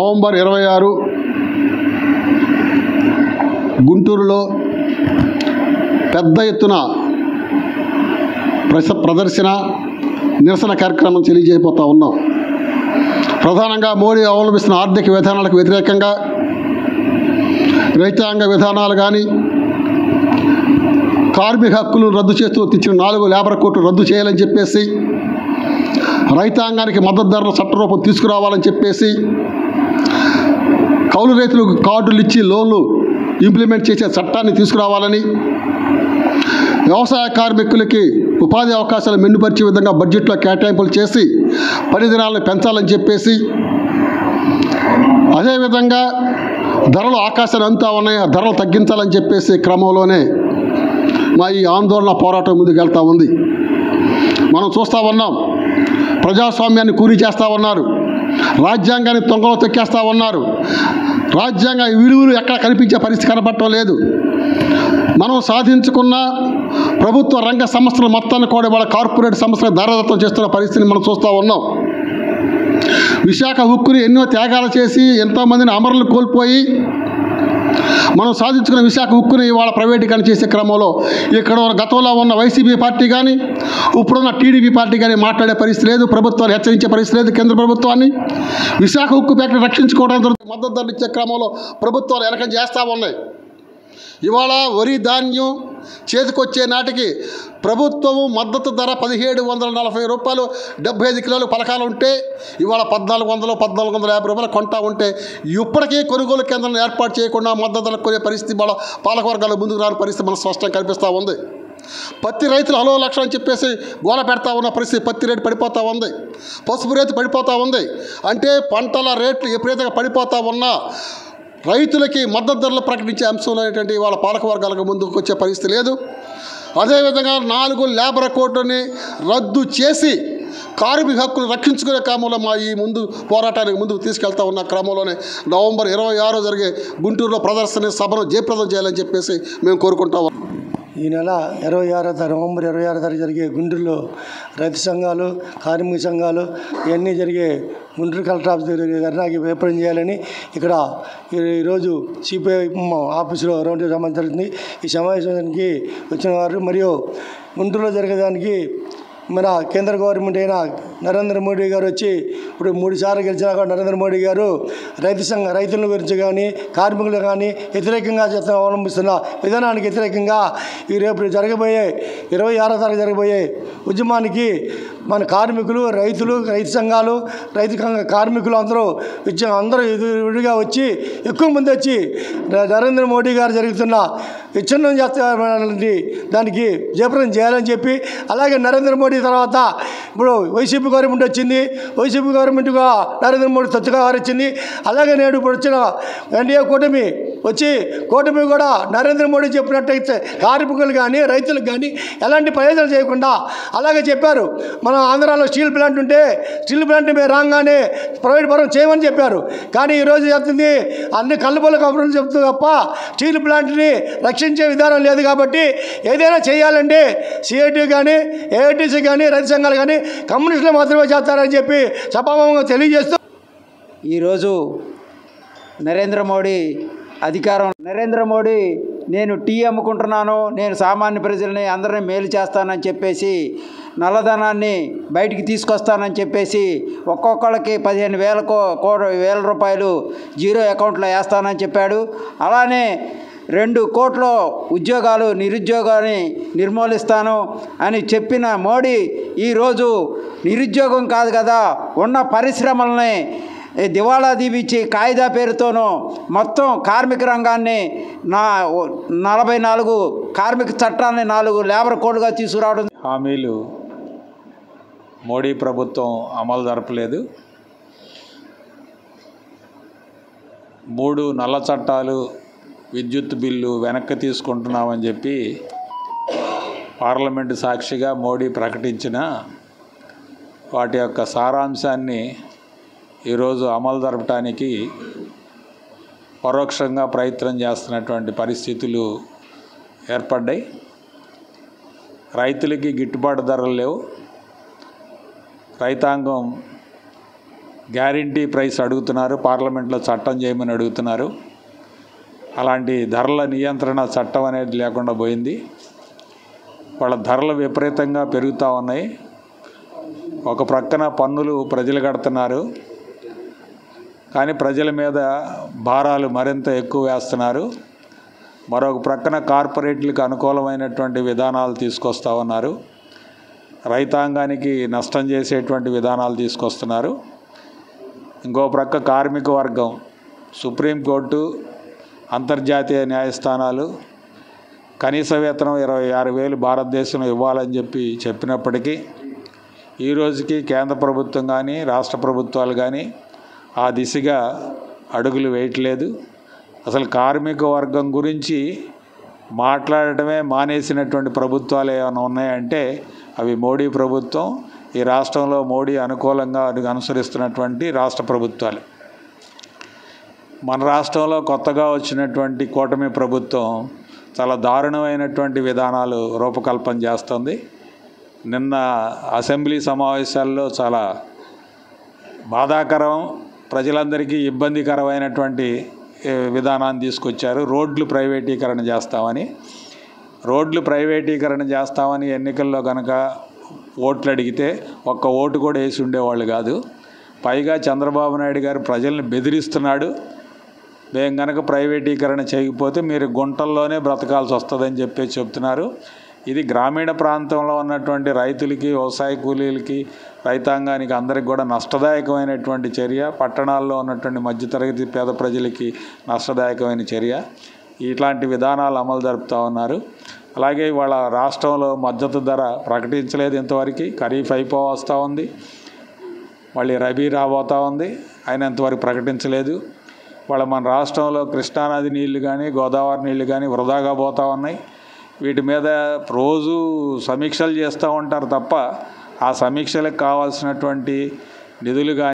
November 26 గుంటూరులో పెద్ద ఎత్తున ప్రదర్శన నిరసన కార్యక్రమం తెలియజేయబోతా ఉన్నాం. ప్రధానంగా మోడీ అవలంబిస్తున్న ఆర్థిక విధానాలకు వ్యతిరేకంగా రైతాంగ విధానాలు కానీ, కార్మిక హక్కులు రద్దు చేస్తూ తెచ్చిన 4 లేబర్ కోడ్లు రద్దు చేయాలని చెప్పేసి, రైతాంగానికి మద్దతు ధరల చట్టరూపం తీసుకురావాలని చెప్పేసి, కౌలు రైతులకు కార్డులు ఇచ్చి లోన్లు ఇంప్లిమెంట్ చేసే చట్టాన్ని తీసుకురావాలని, వ్యవసాయ కార్మికులకి ఉపాధి అవకాశాలు మెరుగుపరిచే విధంగా బడ్జెట్లో కేటాయింపులు చేసి పని దినాలను పెంచాలని చెప్పేసి, అదేవిధంగా ధరలు ఆకాశాన్ని అంతా ఉన్నాయి, ఆ ధరలు తగ్గించాలని చెప్పేసి క్రమంలోనే మా ఈ ఆందోళన పోరాటం ముందుకు వెళ్తూ ఉంది. మనం చూస్తూ ఉన్నాం, ప్రజాస్వామ్యాన్ని కూలీ చేస్తూ ఉన్నారు, రాజ్యాంగాన్ని తొంగలో తొక్కేస్తూ ఉన్నారు. రాజ్యాంగ విలువలు ఎక్కడ కనిపించే పరిస్థితి కనపడటం లేదు. మనం సాధించుకున్న ప్రభుత్వ రంగ సంస్థల మొత్తాన్ని కూడా వాళ్ళ కార్పొరేట్ సంస్థలు దారదత్తం చేస్తున్న పరిస్థితిని మనం చూస్తూ ఉన్నాం. విశాఖ ఉక్కుని ఎన్నో త్యాగాలు చేసి ఎంతోమందిని అమరులు కోల్పోయి మనం సాధించుకున్న విశాఖ ఉక్కుని ఇవాళ ప్రైవేటీకరణ చేసే క్రమంలో ఇక్కడ గతంలో ఉన్న వైసీపీ పార్టీ కానీ, ఇప్పుడున్న టీడీపీ పార్టీ కానీ మాట్లాడే పరిస్థితి లేదు, ప్రభుత్వాన్ని హెచ్చరించే పరిస్థితి లేదు. కేంద్ర ప్రభుత్వాన్ని విశాఖ ఉక్కు ఫ్యాక్టరీ రక్షించుకోవడానికి మద్దతు ధరలు ఇచ్చే క్రమంలో ప్రభుత్వాలు వెనకం చేస్తూ ఉన్నాయి. ఇవాళ వరి ధాన్యం చేతికొచ్చే నాటికి ప్రభుత్వము మద్దతు ధర 1740 రూపాయలు 75 కిలోలు పలకాలు ఉంటే ఇవాళ 1450 రూపాయలు కొంటా ఉంటే ఇప్పటికీ కొనుగోలు కేంద్రాలను ఏర్పాటు చేయకుండా మద్దతు ధర కొనే పరిస్థితి మన పాలకవర్గాలు ముందుకు రాని పరిస్థితి మనకు స్పష్టంగా కనిపిస్తూ ఉంది. పత్తి రైతులు హలో లక్షలు అని చెప్పేసి గోల పెడతా ఉన్న పరిస్థితి, పత్తి రేటు పడిపోతూ ఉంది, పసుపు రేటు పడిపోతూ ఉంది. అంటే పంటల రేట్లు ఎప్పుడైతే పడిపోతూ ఉన్నా రైతులకి మద్దతు ధరలు ప్రకటించే అంశంలో అనేటువంటి వాళ్ళ పాలకవర్గాలకు ముందుకు వచ్చే పరిస్థితి లేదు. అదేవిధంగా 4 లేబర్ కోడ్లని రద్దు చేసి కార్మిక హక్కులు రక్షించుకునే క్రమంలో మా ఈ పోరాటానికి ముందుకు తీసుకెళ్తా ఉన్న క్రమంలోనే నవంబర్ 26 జరిగే గుంటూరులో ప్రదర్శన సభను జయప్రదం చేయాలని చెప్పేసి మేము కోరుకుంటాము. ఈ నెల నవంబర్ 26 జరిగే గుంటూరులో రైతు సంఘాలు, కార్మిక సంఘాలు ఇవన్నీ జరిగే గుంటూరు కలెక్టర్ ఆఫీస్ దగ్గర ధర్నాకి విఫలం చేయాలని ఇక్కడ ఈరోజు సిపిఐ ఆఫీసులో రౌండ్ సమావేశం జరుగుతుంది. ఈ సమావేశానికి వచ్చిన వారు మరియు గుంటూరులో జరిగేదానికి మన కేంద్ర గవర్నమెంట్ అయిన నరేంద్ర మోడీ గారు వచ్చి ఇప్పుడు 3 సార్లు గెలిచినా కూడా నరేంద్ర మోడీ గారు రైతుల గురించి కానీ, కార్మికులు కానీ వ్యతిరేకంగా అవలంబిస్తున్న విధానానికి వ్యతిరేకంగా ఈ రేపు జరగబోయే 26వ తారీఖు జరగబోయే ఉద్యమానికి మన కార్మికులు, రైతులు, రైతు సంఘాలు, కార్మికులు అందరూ విడిగా వచ్చి ఎక్కువ మంది వచ్చి నరేంద్ర మోడీ గారు జరుగుతున్న విచ్ఛిన్నం చేస్తారండి దానికి జయప్రదం చేయాలని చెప్పి, అలాగే నరేంద్ర మోడీ తర్వాత ఇప్పుడు వైసీపీ గవర్నమెంట్ వచ్చింది, వైసీపీ గవర్నమెంట్గా నరేంద్ర మోడీ తొత్తుగా వచ్చింది. అలాగే నేడు ఇప్పుడు వచ్చిన ఎన్డీఏ కూటమి వచ్చి కూటమి కూడా నరేంద్ర మోడీ చెప్పినట్టయితే కార్మికులు కానీ, రైతులకు కానీ ఎలాంటి ప్రయోజనం చేయకుండా అలాగే చెప్పారు. మన ఆంధ్రాలో స్టీల్ ప్లాంట్ ఉంటే స్టీల్ ప్లాంట్ మేము రాగానే ప్రైవేట్ పరం చేయమని చెప్పారు. కానీ ఈరోజు చెప్తుంది అన్ని కళ్ళబొల్ల కబుర్లు చెప్తుంది తప్ప స్టీల్ ప్లాంట్ని రక్షించే విధానం లేదు. కాబట్టి ఏదైనా చేయాలంటే సిఐటి కానీ, ఏఐటీసీ కానీ, రైతు సంఘాలు కానీ కమ్యూనిస్టులు మాత్రమే చేస్తారని చెప్పి సభాముఖంగా తెలియజేస్తూ ఈరోజు నరేంద్ర మోడీ నేను టీ అమ్ముకుంటున్నాను, నేను సామాన్య ప్రజల్ని అందరినీ మేలు చేస్తానని చెప్పేసి నల్లధనాన్ని బయటికి తీసుకొస్తానని చెప్పేసి ఒక్కొక్కళ్ళకి 15,000 రూపాయలు జీరో అకౌంట్లో వేస్తానని చెప్పాడు. అలానే 2 కోట్ల నిరుద్యోగాన్ని నిర్మూలిస్తాను అని చెప్పిన మోడీ ఈరోజు నిరుద్యోగం కాదు కదా, ఉన్న పరిశ్రమల్ని దివాళా దీవిచ్చి కాయిదా పేరుతోనూ మొత్తం కార్మిక రంగాన్ని 44 కార్మిక చట్టాన్ని 4 లేబర్ కోడ్లుగా తీసుకురావడం హామీలు మోడీ ప్రభుత్వం అమలు జరపలేదు. 3 నల్ల చట్టాలు, విద్యుత్ బిల్లు వెనక్కి తీసుకుంటున్నామని చెప్పి పార్లమెంటు సాక్షిగా మోడీ ప్రకటించిన వాటి యొక్క సారాంశాన్ని ఈరోజు అమలు జరపడానికి పరోక్షంగా ప్రయత్నం చేస్తున్నటువంటి పరిస్థితులు ఏర్పడ్డాయి. రైతులకి గిట్టుబాటు ధరలు లేవు. రైతాంగం గ్యారంటీ ప్రైస్ అడుగుతున్నారు, పార్లమెంట్లో చట్టం చేయమని అడుగుతున్నారు. అలాంటి ధరల నియంత్రణ చట్టం అనేది లేకుండా పోయింది. వాళ్ళ ధరలు విపరీతంగా పెరుగుతూ ఉన్నాయి. ఒక ప్రక్కన పన్నులు ప్రజలు కడుతున్నారు, కానీ ప్రజల మీద భారాలు మరింత ఎక్కువ వేస్తున్నారు. మరొక ప్రక్కన కార్పొరేట్లకు అనుకూలమైనటువంటి విధానాలు తీసుకొస్తూ ఉన్నారు. రైతాంగానికి నష్టం చేసేటువంటి విధానాలు తీసుకొస్తున్నారు. ఇంకో ప్రక్క కార్మిక వర్గం, సుప్రీంకోర్టు, అంతర్జాతీయ న్యాయస్థానాలు కనీస వేతనం 26,000 భారతదేశంలో ఇవ్వాలని చెప్పినప్పటికీ ఈ రోజుకి కేంద్ర ప్రభుత్వం కానీ రాష్ట్ర ప్రభుత్వాలు కానీ ఆ దిశగా అడుగులు వేయట్లేదు. అసలు కార్మిక వర్గం గురించి మాట్లాడటమే మానేసినటువంటి ప్రభుత్వాలు ఏమైనా ఉన్నాయంటే అవి మోడీ ప్రభుత్వం, ఈ రాష్ట్రంలో మోడీ అనుకూలంగా అనుసరిస్తున్నటువంటి రాష్ట్ర ప్రభుత్వాలు. మన రాష్ట్రంలో కొత్తగా వచ్చినటువంటి కూటమి ప్రభుత్వం చాలా దారుణమైనటువంటి విధానాలు రూపకల్పన చేస్తుంది. నిన్న అసెంబ్లీ సమావేశాల్లో చాలా బాధాకరం, ప్రజలందరికీ ఇబ్బందికరమైనటువంటి విధానాన్ని తీసుకొచ్చారు. రోడ్లు ప్రైవేటీకరణ చేస్తామని ఎన్నికల్లో కనుక ఓట్లు అడిగితే ఒక్క ఓటు కూడా వేసి ఉండేవాళ్ళు కాదు. పైగా చంద్రబాబు నాయుడు గారు ప్రజల్ని బెదిరిస్తున్నాడు. మేము కనుక ప్రైవేటీకరణ చేయకపోతే మీరు గుంటల్లోనే బ్రతకాల్సి వస్తుందని చెప్తున్నారు. ఇది గ్రామీణ ప్రాంతంలో ఉన్నటువంటి రైతులకి, వ్యవసాయ కూలీలకి, రైతాంగానికి అందరికి కూడా నష్టదాయకమైనటువంటి చర్య. పట్టణాల్లో ఉన్నటువంటి మధ్యతరగతి పేద ప్రజలకి నష్టదాయకమైన చర్య. ఇట్లాంటి విధానాలు అమలు జరుపుతూ ఉన్నారు. అలాగే ఇవాళ రాష్ట్రంలో మద్దతు ధర ప్రకటించలేదు ఇంతవరకు. ఖరీఫ్ అయిపోవస్తూ ఉంది, మళ్ళీ రబీ రాబోతూ ఉంది, ఆయన ఇంతవరకు ప్రకటించలేదు. మన రాష్ట్రంలో కృష్ణానది నీళ్లు కానీ గోదావరి నీళ్లు కానీ వృధాగా పోతూ ఉన్నాయి. వీటి మీద రోజు సమీక్షలు చేస్తూ ఉంటారు తప్ప ఆ సమీక్షలకు కావాల్సినటువంటి నిధులు కానీ